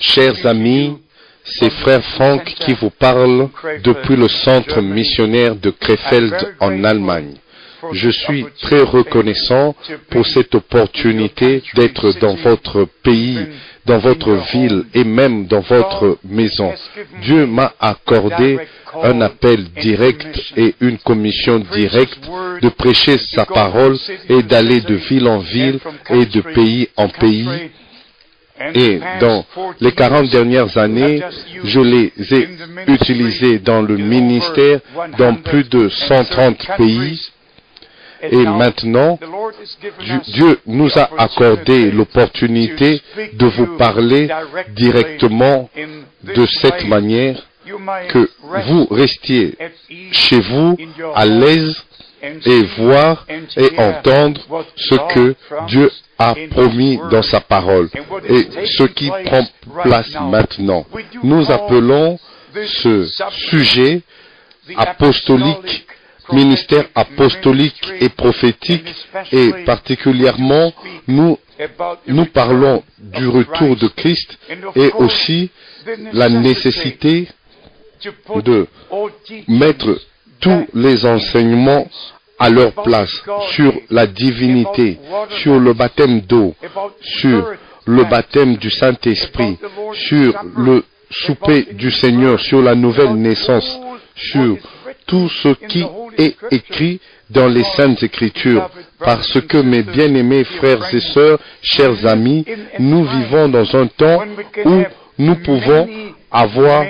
Chers amis, c'est Frère Frank qui vous parle depuis le centre missionnaire de Krefeld en Allemagne. Je suis très reconnaissant pour cette opportunité d'être dans votre pays, dans votre ville et même dans votre maison. Dieu m'a accordé un appel direct et une commission directe de prêcher sa parole et d'aller de ville en ville et de pays en pays. Et dans les 40 dernières années, je les ai utilisés dans le ministère dans plus de 130 pays. Et maintenant, Dieu nous a accordé l'opportunité de vous parler directement de cette manière, que vous restiez chez vous à l'aise et voir et entendre ce que Dieu a promis dans sa parole et ce qui prend place maintenant. Nous appelons ce sujet apostolique, ministère apostolique et prophétique, et particulièrement nous parlons du retour de Christ et aussi la nécessité de mettre tous les enseignements à leur place, sur la divinité, sur le baptême d'eau, sur le baptême du Saint-Esprit, sur le souper du Seigneur, sur la nouvelle naissance, sur tout ce qui est écrit dans les Saintes Écritures. Parce que, mes bien-aimés frères et sœurs, chers amis, nous vivons dans un temps où nous pouvons avoir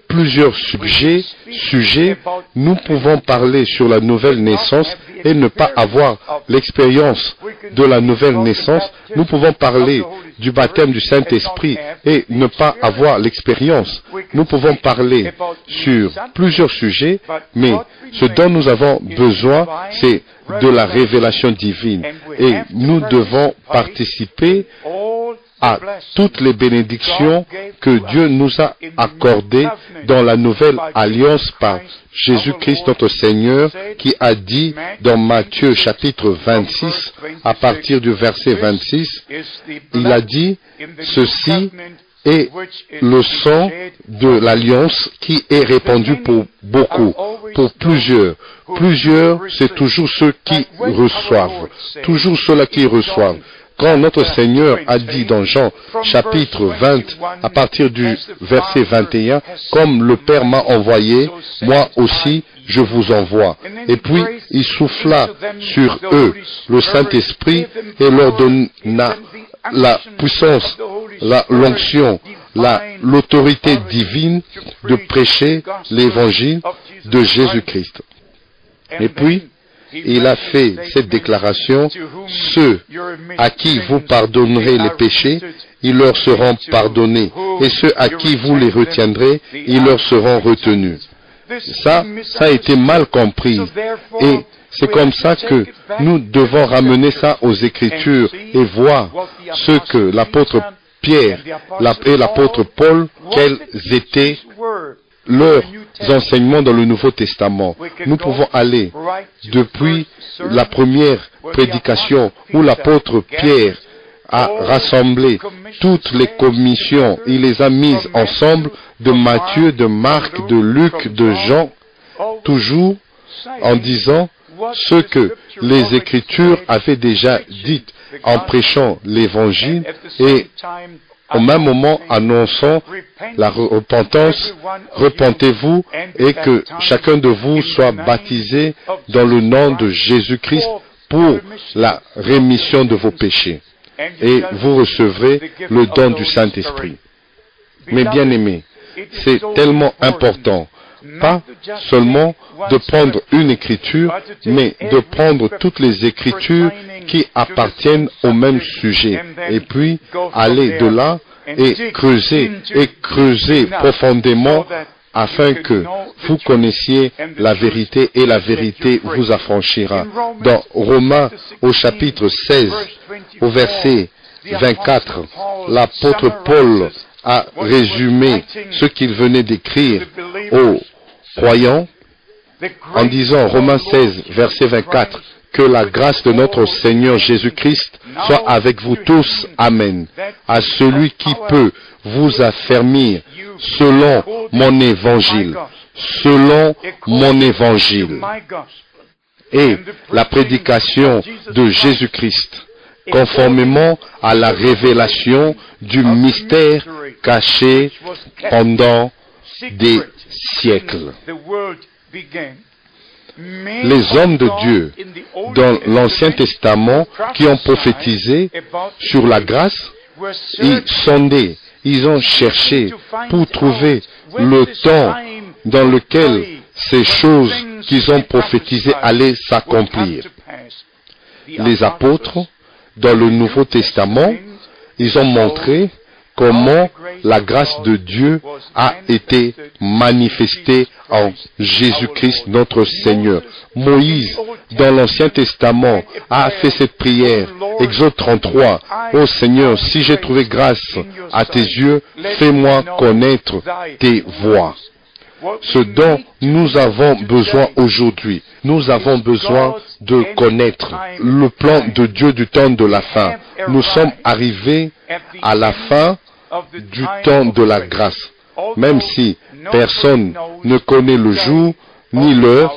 plusieurs sujets, nous pouvons parler sur la nouvelle naissance et ne pas avoir l'expérience de la nouvelle naissance. Nous pouvons parler du baptême du Saint-Esprit et ne pas avoir l'expérience. Nous pouvons parler sur plusieurs sujets, mais ce dont nous avons besoin, c'est de la révélation divine. Et nous devons participer à toutes les bénédictions que Dieu nous a accordées dans la nouvelle alliance par Jésus-Christ notre Seigneur, qui a dit dans Matthieu chapitre 26, à partir du verset 26, il a dit, ceci est le sang de l'alliance qui est répandu pour beaucoup, pour plusieurs. Plusieurs, c'est toujours ceux qui reçoivent, toujours ceux-là qui reçoivent. Quand notre Seigneur a dit dans Jean chapitre 20, à partir du verset 21, comme le Père m'a envoyé, moi aussi je vous envoie. Et puis il souffla sur eux le Saint-Esprit et leur donna la puissance, l'onction, l'autorité divine de prêcher l'évangile de Jésus-Christ. Et puis, il a fait cette déclaration, ceux à qui vous pardonnerez les péchés, ils leur seront pardonnés, et ceux à qui vous les retiendrez, ils leur seront retenus. Ça a été mal compris, et c'est comme ça que nous devons ramener ça aux Écritures et voir ce que l'apôtre Pierre et l'apôtre Paul, quels étaient leurs enseignements dans le Nouveau Testament. Nous pouvons aller depuis la première prédication où l'apôtre Pierre a rassemblé toutes les commissions, il les a mises ensemble de Matthieu, de Marc, de Luc, de Jean, toujours en disant ce que les Écritures avaient déjà dit en prêchant l'Évangile et au même moment annonçant la repentance, repentez-vous et que chacun de vous soit baptisé dans le nom de Jésus-Christ pour la rémission de vos péchés. Et vous recevrez le don du Saint-Esprit. Mes bien-aimés, c'est tellement important, pas seulement de prendre une écriture, mais de prendre toutes les écritures qui appartiennent au même sujet, et puis aller de là et creuser profondément afin que vous connaissiez la vérité et la vérité vous affranchira. Dans Romains au chapitre 16, au verset 24, l'apôtre Paul a résumé ce qu'il venait d'écrire aux croyants en disant, Romains 16, verset 24, Que la grâce de notre Seigneur Jésus-Christ soit avec vous tous. Amen. À celui qui peut vous affermir selon mon évangile. Selon mon évangile. Et la prédication de Jésus-Christ, conformément à la révélation du mystère caché pendant des siècles. Les hommes de Dieu dans l'Ancien Testament qui ont prophétisé sur la grâce, ils sondaient, ils ont cherché pour trouver le temps dans lequel ces choses qu'ils ont prophétisées allaient s'accomplir. Les apôtres, dans le Nouveau Testament, ils ont montré comment la grâce de Dieu a été manifestée en Jésus-Christ notre Seigneur. Moïse, dans l'Ancien Testament, a fait cette prière. Exode 33. Ô Seigneur, si j'ai trouvé grâce à tes yeux, fais-moi connaître tes voies. Ce dont nous avons besoin aujourd'hui, nous avons besoin de connaître le plan de Dieu du temps de la fin. Nous sommes arrivés à la fin du temps de la grâce. Même si personne ne connaît le jour ni l'heure,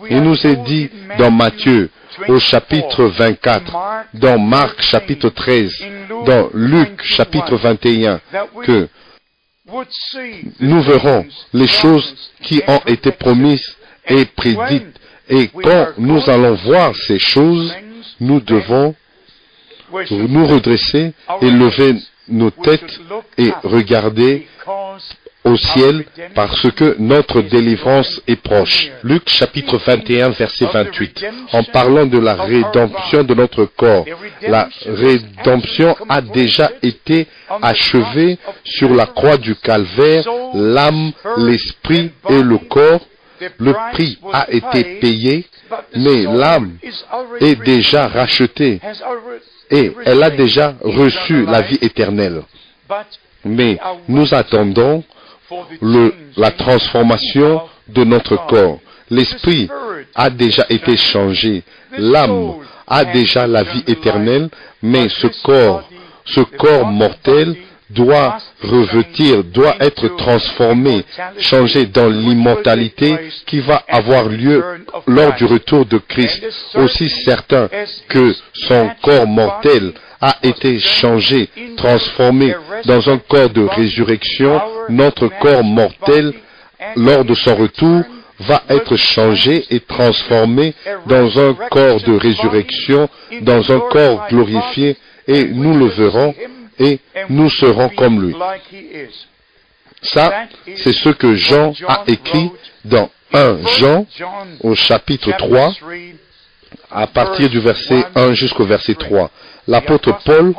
il nous est dit dans Matthieu au chapitre 24, dans Marc chapitre 13, dans Luc chapitre 21, que nous verrons les choses qui ont été promises et prédites. Et quand nous allons voir ces choses, nous devons nous redresser et lever nos têtes et regarder au ciel parce que notre délivrance est proche. Luc chapitre 21 verset 28. En parlant de la rédemption de notre corps, la rédemption a déjà été achevée sur la croix du calvaire, l'âme, l'esprit et le corps. Le prix a été payé, mais l'âme est déjà rachetée et elle a déjà reçu la vie éternelle. Mais nous attendons la transformation de notre corps. L'esprit a déjà été changé. L'âme a déjà la vie éternelle, mais ce corps mortel doit revêtir, doit être transformé, changé dans l'immortalité qui va avoir lieu lors du retour de Christ. Aussi certain que son corps mortel a été changé, transformé dans un corps de résurrection, notre corps mortel, lors de son retour, va être changé et transformé dans un corps de résurrection, dans un corps glorifié, et nous le verrons et nous serons comme lui. Ça, c'est ce que Jean a écrit dans 1 Jean au chapitre 3, à partir du verset 1 jusqu'au verset 3. L'apôtre Paul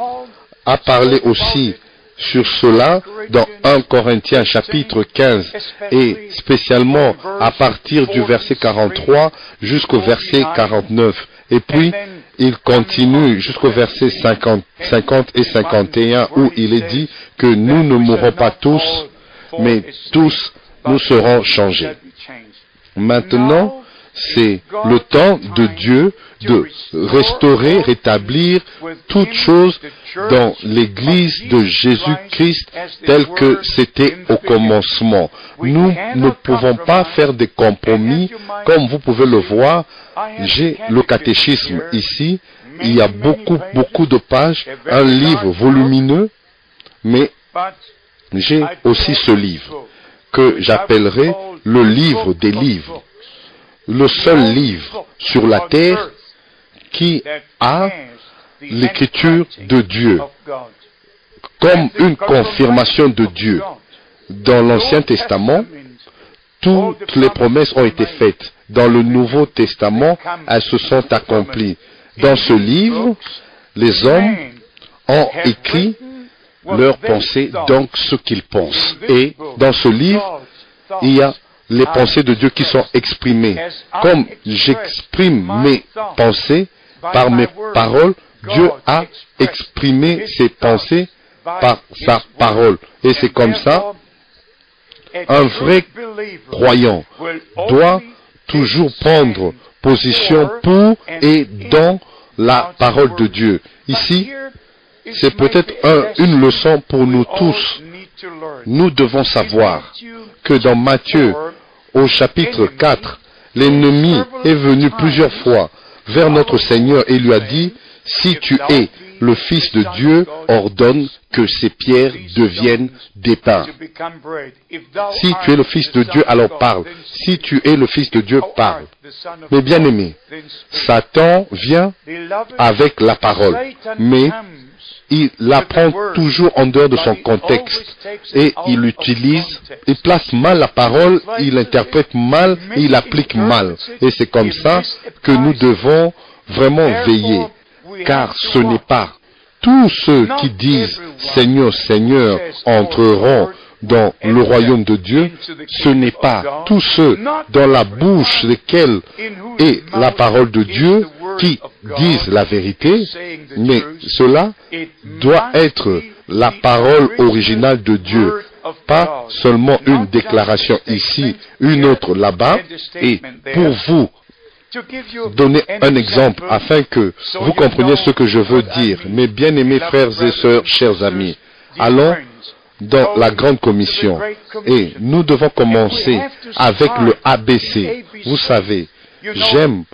a parlé aussi sur cela dans 1 Corinthiens chapitre 15 et spécialement à partir du verset 43 jusqu'au verset 49. Et puis, il continue jusqu'au verset 50 et 51 où il est dit que nous ne mourrons pas tous, mais tous nous serons changés. Maintenant, c'est le temps de Dieu de restaurer, rétablir toutes choses dans l'Église de Jésus-Christ telle que c'était au commencement. Nous ne pouvons pas faire des compromis. Comme vous pouvez le voir, j'ai le catéchisme ici. Il y a beaucoup de pages, un livre volumineux, mais j'ai aussi ce livre que j'appellerai le livre des livres. Le seul livre sur la terre qui a l'écriture de Dieu comme une confirmation de Dieu. Dans l'Ancien Testament, toutes les promesses ont été faites. Dans le Nouveau Testament, elles se sont accomplies. Dans ce livre, les hommes ont écrit leurs pensées, donc ce qu'ils pensent. Et dans ce livre, il y a les pensées de Dieu qui sont exprimées. Comme j'exprime mes pensées par mes paroles, Dieu a exprimé ses pensées par sa parole. Et c'est comme ça, un vrai croyant doit toujours prendre position pour et dans la parole de Dieu. Ici, c'est peut-être une leçon pour nous tous. Nous devons savoir que dans Matthieu, au chapitre 4, l'ennemi est venu plusieurs fois vers notre Seigneur et lui a dit, « Si tu es le Fils de Dieu, ordonne que ces pierres deviennent des pains. » Si tu es le Fils de Dieu, alors parle. Si tu es le Fils de Dieu, parle. Mais bien aimé, Satan vient avec la parole, mais il la prend toujours en dehors de son contexte et il place mal la parole, il interprète mal et il applique mal. Et c'est comme ça que nous devons vraiment veiller, car ce n'est pas tous ceux qui disent « Seigneur, Seigneur » entreront dans le royaume de Dieu, ce n'est pas tous ceux dans la bouche desquels est la parole de Dieu qui disent la vérité, mais cela doit être la parole originale de Dieu, pas seulement une déclaration ici, une autre là-bas, et pour vous donner un exemple afin que vous compreniez ce que je veux dire. Mes bien-aimés frères et sœurs, chers amis, allons dans la grande commission et nous devons commencer avec le ABC. Vous savez, j'aime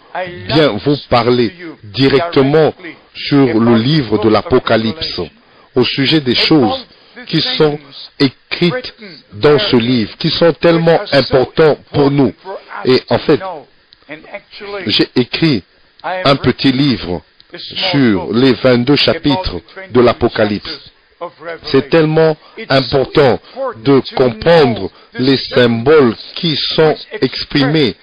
bien vous parler directement sur le livre de l'Apocalypse au sujet des choses qui sont écrites dans ce livre, qui sont tellement importantes pour nous. Et en fait, j'ai écrit un petit livre sur les 22 chapitres de l'Apocalypse. C'est tellement important de comprendre les symboles qui sont exprimés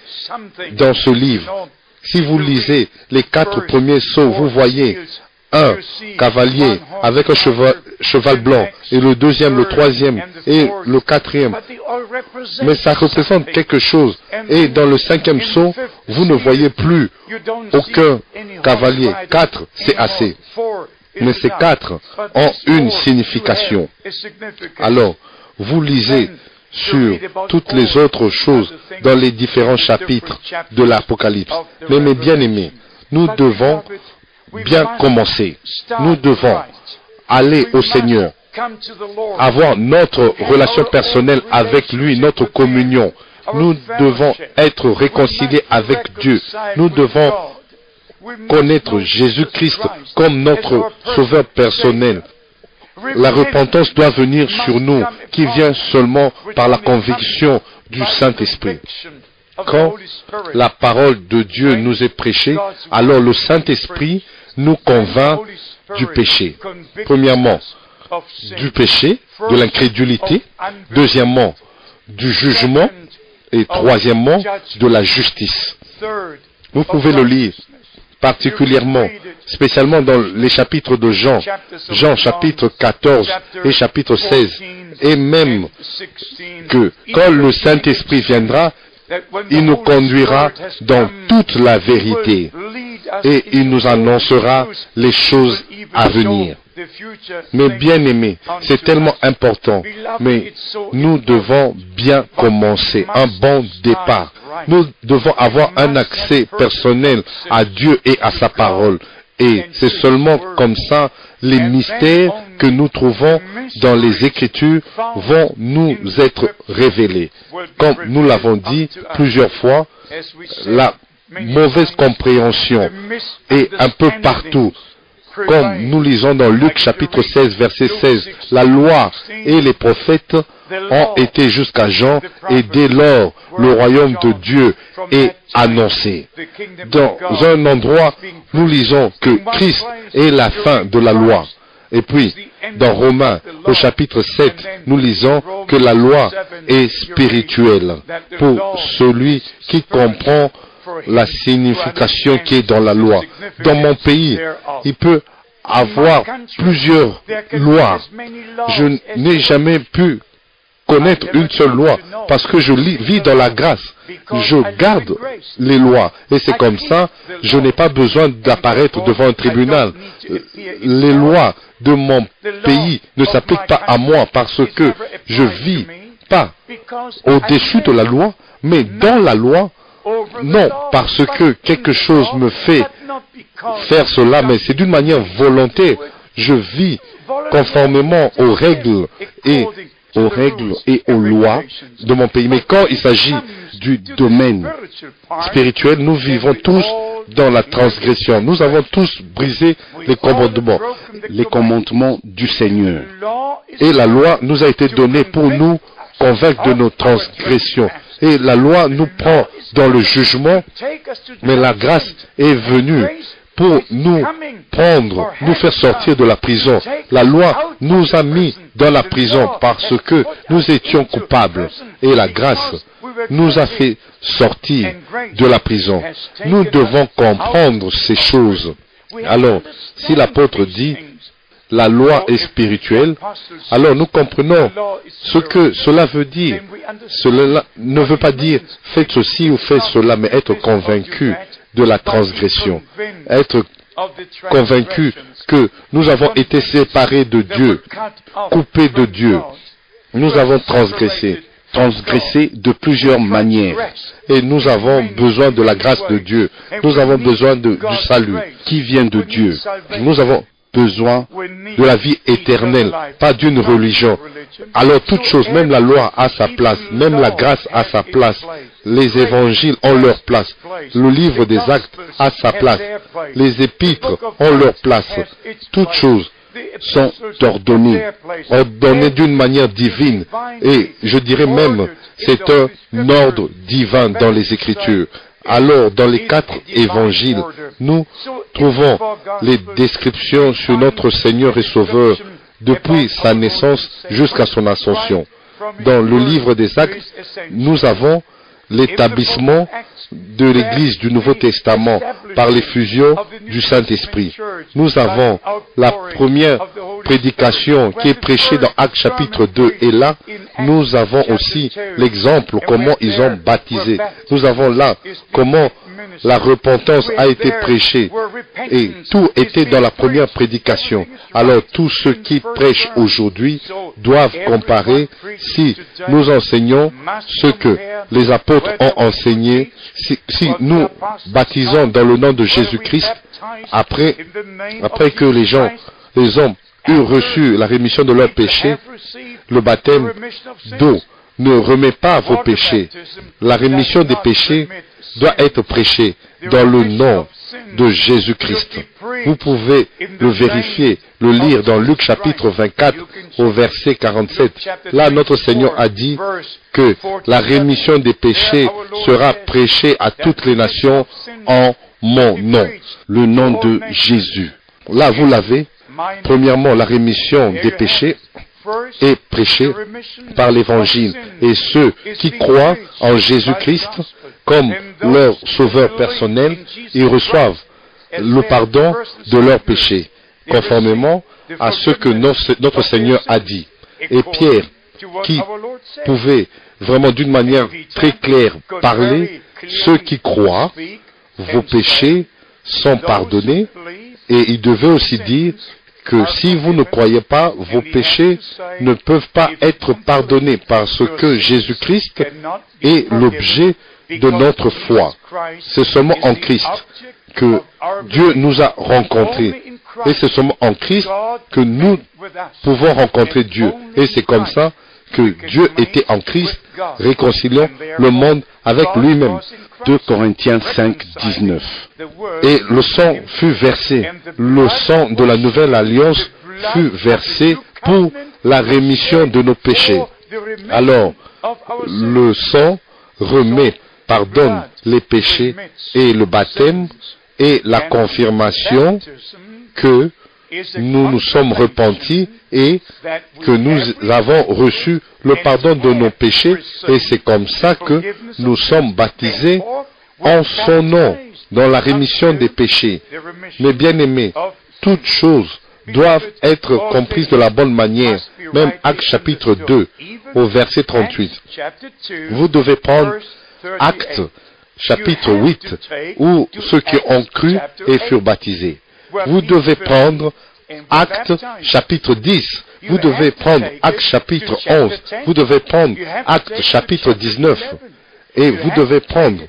dans ce livre. Si vous lisez les 4 premiers sceaux, vous voyez un cavalier avec un cheval blanc, et le deuxième, le troisième et le quatrième. Mais ça représente quelque chose. Et dans le 5e sceau, vous ne voyez plus aucun cavalier. 4, c'est assez. Mais ces 4 ont une signification. Alors, vous lisez sur toutes les autres choses dans les différents chapitres de l'Apocalypse. Mais mes bien-aimés, nous devons bien commencer. Nous devons aller au Seigneur, avoir notre relation personnelle avec lui, notre communion. Nous devons être réconciliés avec Dieu. Nous devons connaître Jésus-Christ comme notre sauveur personnel. La repentance doit venir sur nous, qui vient seulement par la conviction du Saint-Esprit. Quand la parole de Dieu nous est prêchée, alors le Saint-Esprit nous convainc du péché. Premièrement, du péché, de l'incrédulité. Deuxièmement, du jugement. Et troisièmement, de la justice. Vous pouvez le lire particulièrement, spécialement dans les chapitres de Jean. Jean chapitre 14 et chapitre 16. Et même que quand le Saint-Esprit viendra, il nous conduira dans toute la vérité et il nous annoncera les choses à venir. Mais bien aimés, c'est tellement important, mais nous devons bien commencer, un bon départ. Nous devons avoir un accès personnel à Dieu et à sa parole. Et c'est seulement comme ça, les mystères que nous trouvons dans les Écritures vont nous être révélés. Comme nous l'avons dit plusieurs fois, la mauvaise compréhension est un peu partout. Comme nous lisons dans Luc chapitre 16, verset 16, la loi et les prophètes ont été jusqu'à Jean et dès lors le royaume de Dieu est annoncé. Dans un endroit, nous lisons que Christ est la fin de la loi. Et puis, dans Romains, au chapitre 7, nous lisons que la loi est spirituelle pour celui qui comprend la signification qui est dans la loi. Dans mon pays, il peut avoir plusieurs lois. Je n'ai jamais pu connaître une seule loi parce que je vis dans la grâce. Je garde les lois et c'est comme ça, je n'ai pas besoin d'apparaître devant un tribunal. Les lois de mon pays ne s'appliquent pas à moi parce que je vis pas au-dessus de la loi, mais dans la loi non parce que quelque chose me fait faire cela, mais c'est d'une manière volontaire. Je vis conformément aux règles et aux lois de mon pays. Mais quand il s'agit du domaine spirituel, nous vivons tous dans la transgression. Nous avons tous brisé les commandements du Seigneur. Et la loi nous a été donnée pour nous convaincre de nos transgressions. Et la loi nous prend dans le jugement, mais la grâce est venue pour nous prendre, nous faire sortir de la prison. La loi nous a mis dans la prison parce que nous étions coupables. Et la grâce nous a fait sortir de la prison. Nous devons comprendre ces choses. Alors, si l'apôtre dit la loi est spirituelle, alors nous comprenons ce que cela veut dire. Cela ne veut pas dire faites ceci ou faites cela, mais être convaincu de la transgression, être convaincu que nous avons été séparés de Dieu, coupés de Dieu. Nous avons transgressé de plusieurs manières. Et nous avons besoin de la grâce de Dieu. Nous avons besoin du salut qui vient de Dieu. Nous avons besoin de la vie éternelle, pas d'une religion. Alors toute chose, même la loi a sa place, même la grâce a sa place, les évangiles ont leur place, le livre des actes a sa place, les épîtres ont leur place. Toutes choses sont ordonnées d'une manière divine. Et je dirais même, c'est un ordre divin dans les Écritures. Alors, dans les 4 évangiles, nous trouvons les descriptions sur notre Seigneur et Sauveur depuis sa naissance jusqu'à son ascension. Dans le livre des Actes, nous avons l'établissement de l'Église du Nouveau Testament par l'effusion du Saint-Esprit. Nous avons la première prédication qui est prêchée dans Actes chapitre 2. Et là, nous avons aussi l'exemple comment ils ont baptisé. Nous avons là comment la repentance a été prêchée. Et tout était dans la première prédication. Alors tous ceux qui prêchent aujourd'hui doivent comparer si nous enseignons ce que les apôtres ont enseigné, si nous baptisons dans le nom de Jésus-Christ, après que les hommes eurent reçu la rémission de leurs péchés, le baptême d'eau ne remet pas vos péchés. La rémission des péchés doit être prêchée dans le nom de Jésus-Christ. Vous pouvez le vérifier, le lire dans Luc chapitre 24 au verset 47. Là, notre Seigneur a dit que la rémission des péchés sera prêchée à toutes les nations en mon nom, le nom de Jésus. Là, vous l'avez. Premièrement, la rémission des péchés est prêchée par l'Évangile. Et ceux qui croient en Jésus-Christ comme leur sauveur personnel, ils reçoivent le pardon de leurs péchés, conformément à ce que notre Seigneur a dit. Et Pierre, qui pouvait vraiment d'une manière très claire parler, ceux qui croient, vos péchés sont pardonnés, et il devait aussi dire que si vous ne croyez pas, vos péchés ne peuvent pas être pardonnés parce que Jésus-Christ est l'objet de notre foi. C'est seulement en Christ que Dieu nous a rencontrés. Et c'est seulement en Christ que nous pouvons rencontrer Dieu. Et c'est comme ça que Dieu était en Christ, réconciliant le monde avec lui-même. 2 Corinthiens 5, 19. Et le sang fut versé, le sang de la nouvelle alliance fut versé pour la rémission de nos péchés. Alors, le sang pardonne les péchés, et le baptême est la confirmation que nous nous sommes repentis et que nous avons reçu le pardon de nos péchés, et c'est comme ça que nous sommes baptisés en son nom, dans la rémission des péchés. Mes bien-aimés, toutes choses doivent être comprises de la bonne manière. Même Actes chapitre 2, au verset 38. Vous devez prendre Actes chapitre 8, où ceux qui ont cru et furent baptisés. Vous devez prendre Actes chapitre 10. Vous devez prendre Actes chapitre 11. Vous devez prendre Actes chapitre 19. Et vous devez prendre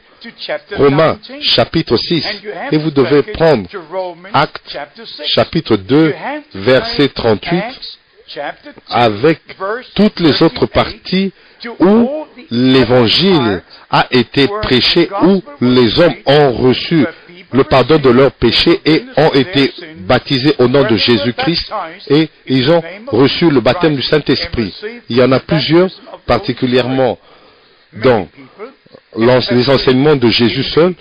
Romains chapitre 6, et vous devez prendre Actes chapitre 2, verset 38, avec toutes les autres parties où l'évangile a été prêché, où les hommes ont reçu le pardon de leurs péchés et ont été baptisés au nom de Jésus-Christ et ils ont reçu le baptême du Saint-Esprit. Il y en a plusieurs, particulièrement dans les enseignements de Jésus seul,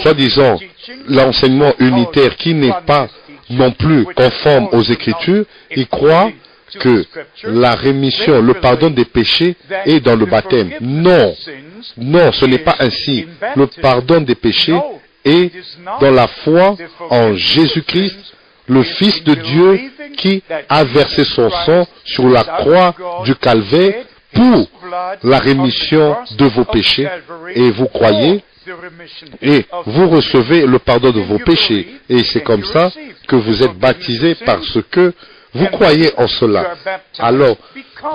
soi-disant l'enseignement unitaire qui n'est pas non plus conforme aux Écritures. Ils croient que la rémission, le pardon des péchés est dans le baptême. Non, non, ce n'est pas ainsi. Le pardon des péchés est dans la foi en Jésus-Christ, le Fils de Dieu qui a versé son sang sur la croix du Calvaire pour la rémission de vos péchés. Et vous croyez et vous recevez le pardon de vos péchés. Et c'est comme ça que vous êtes baptisés parce que vous croyez en cela. Alors,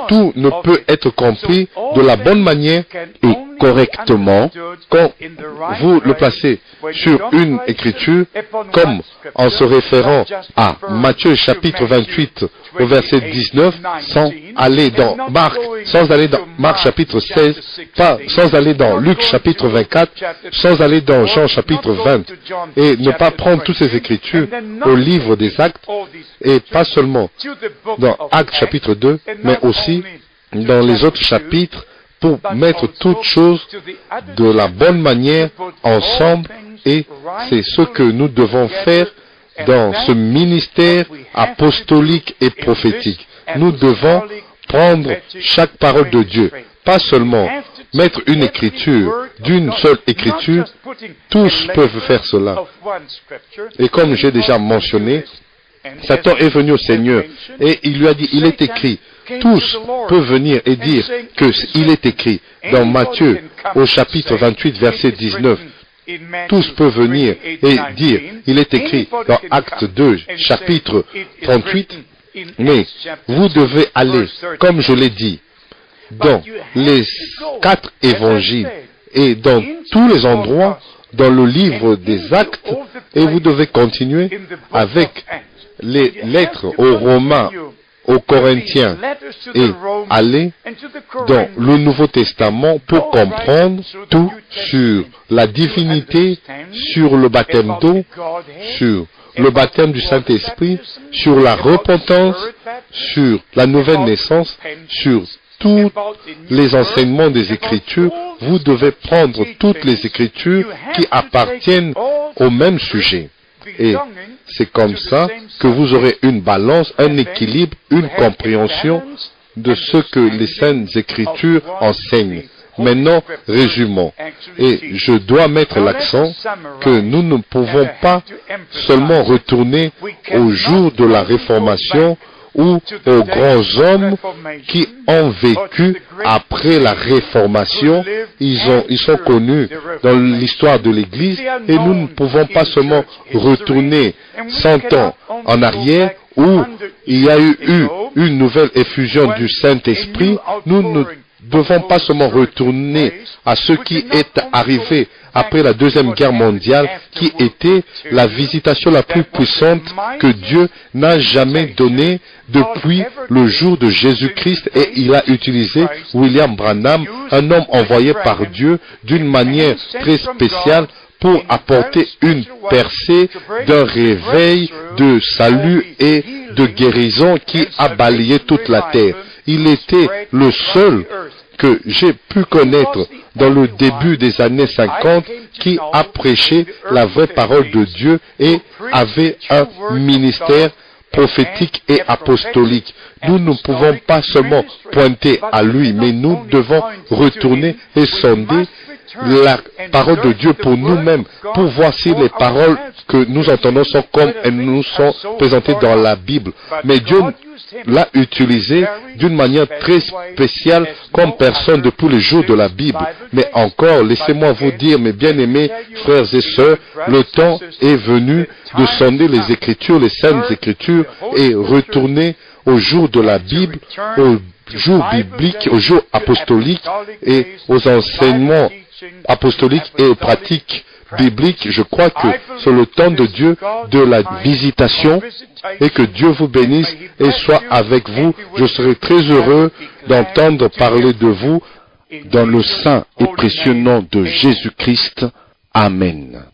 tout ne peut être compris de la bonne manière et correctement quand vous le placez sur une écriture, comme en se référant à Matthieu chapitre 28 au verset 19, sans aller dans Marc chapitre 16, sans aller dans Luc chapitre 24, sans aller dans Jean chapitre 20, et ne pas prendre toutes ces écritures au livre des Actes, et pas seulement dans Actes chapitre 2, mais aussi dans les autres chapitres, pour mettre toutes choses de la bonne manière ensemble, et c'est ce que nous devons faire dans ce ministère apostolique et prophétique. Nous devons prendre chaque parole de Dieu, pas seulement mettre une écriture d'une seule écriture. Tous peuvent faire cela. Et comme j'ai déjà mentionné, Satan est venu au Seigneur et il lui a dit, il est écrit. Tous peuvent venir et dire qu'il est écrit dans Matthieu au chapitre 28 verset 19. Tous peuvent venir et dire, il est écrit dans Acte 2 chapitre 38, mais vous devez aller, comme je l'ai dit, dans les 4 évangiles et dans tous les endroits dans le livre des Actes, et vous devez continuer avec les lettres aux Romains, aux Corinthiens, et aller dans le Nouveau Testament pour comprendre tout sur la divinité, sur le baptême d'eau, sur le baptême du Saint-Esprit, sur la repentance, sur la nouvelle naissance, sur tous les enseignements des Écritures. Vous devez prendre toutes les Écritures qui appartiennent au même sujet. Et c'est comme ça que vous aurez une balance, un équilibre, une compréhension de ce que les Saintes Écritures enseignent. Maintenant, résumons. Et je dois mettre l'accent que nous ne pouvons pas seulement retourner au jour de la Réformation ou aux grands hommes qui ont vécu après la Réformation. Ils sont connus dans l'histoire de l'Église et nous ne pouvons pas seulement retourner 100 ans en arrière où il y a eu une nouvelle effusion du Saint-Esprit. Nous ne devons pas seulement retourner à ce qui est arrivé après la Deuxième Guerre mondiale, qui était la visitation la plus puissante que Dieu n'a jamais donnée depuis le jour de Jésus-Christ, et il a utilisé William Branham, un homme envoyé par Dieu d'une manière très spéciale pour apporter une percée d'un réveil de salut et de guérison qui a balayé toute la terre. Il était le seul que j'ai pu connaître dans le début des années 50 qui a prêché la vraie parole de Dieu et avait un ministère prophétique et apostolique. Nous ne pouvons pas seulement pointer à lui, mais nous devons retourner et sonder la parole de Dieu pour nous-mêmes, pour voir si les paroles que nous entendons sont comme elles nous sont présentées dans la Bible. Mais Dieu l'a utilisé d'une manière très spéciale comme personne depuis les jours de la Bible. Mais encore, laissez-moi vous dire, mes bien-aimés frères et sœurs, le temps est venu de sonder les Écritures, les Saintes Écritures, et retourner au jour de la Bible, au jour biblique, au jour apostolique et aux enseignements apostolique et pratique biblique. Je crois que c'est le temps de Dieu de la visitation et que Dieu vous bénisse et soit avec vous. Je serai très heureux d'entendre parler de vous dans le saint et précieux nom de Jésus-Christ. Amen.